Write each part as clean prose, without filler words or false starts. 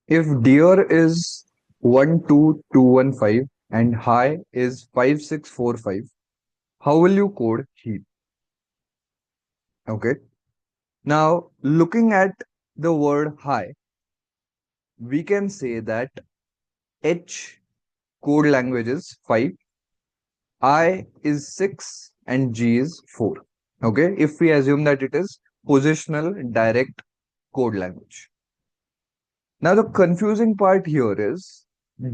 If dear is 12215 and high is 5645, how will you code heat? Okay. Now, looking at the word high, we can say that H code language is 5, I is 6, and G is 4. Okay. If we assume that it is positional direct code language. Now, the confusing part here is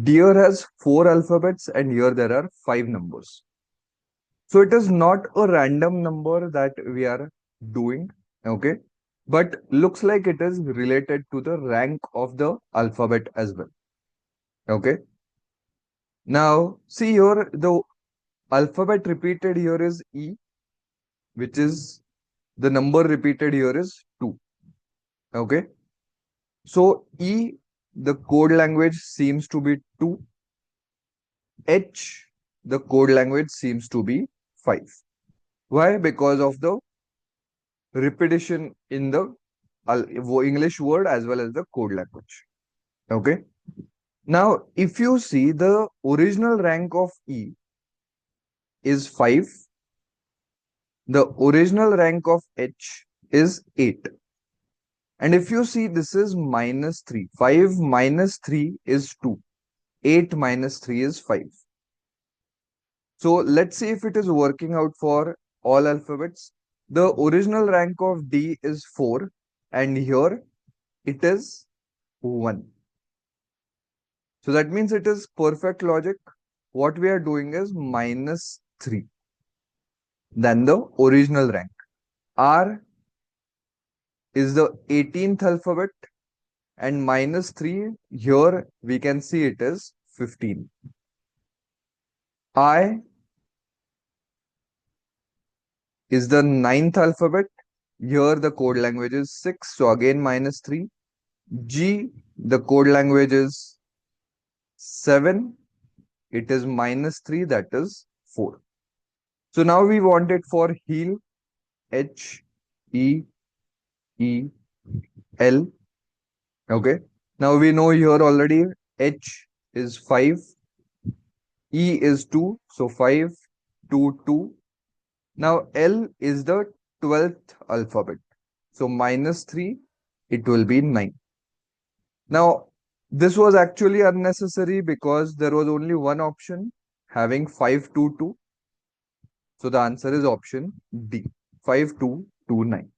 dear has 4 alphabets and here there are 5 numbers. So it is not a random number that we are doing, okay? But looks like it is related to the rank of the alphabet as well, okay? Now, see here, the alphabet repeated here is E, which is the number repeated here is 2, okay? So E, the code language seems to be 2. H, the code language seems to be 5. Why? Because of the repetition in the English word as well as the code language. Okay. Now, if you see the original rank of E is 5, the original rank of H is 8. And if you see this is minus 3, 5 minus 3 is 2, 8 minus 3 is 5. So let's see if it is working out for all alphabets. The original rank of D is 4 and here it is 1. So that means it is perfect logic. What we are doing is minus 3 than the original rank. R is the 18th alphabet and minus 3 here we can see it is 15. I is the 9th alphabet. Here the code language is 6. So again minus 3. G, the code language is 7. It is minus 3, that is 4. So now we want it for heel. H, E, E, L. Okay. Now we know here already H is 5. E is 2. So 5, 2, 2. Now L is the 12th alphabet. So minus 3, it will be 9. Now this was actually unnecessary because there was only one option having 5, 2, 2. So the answer is option D, 5229.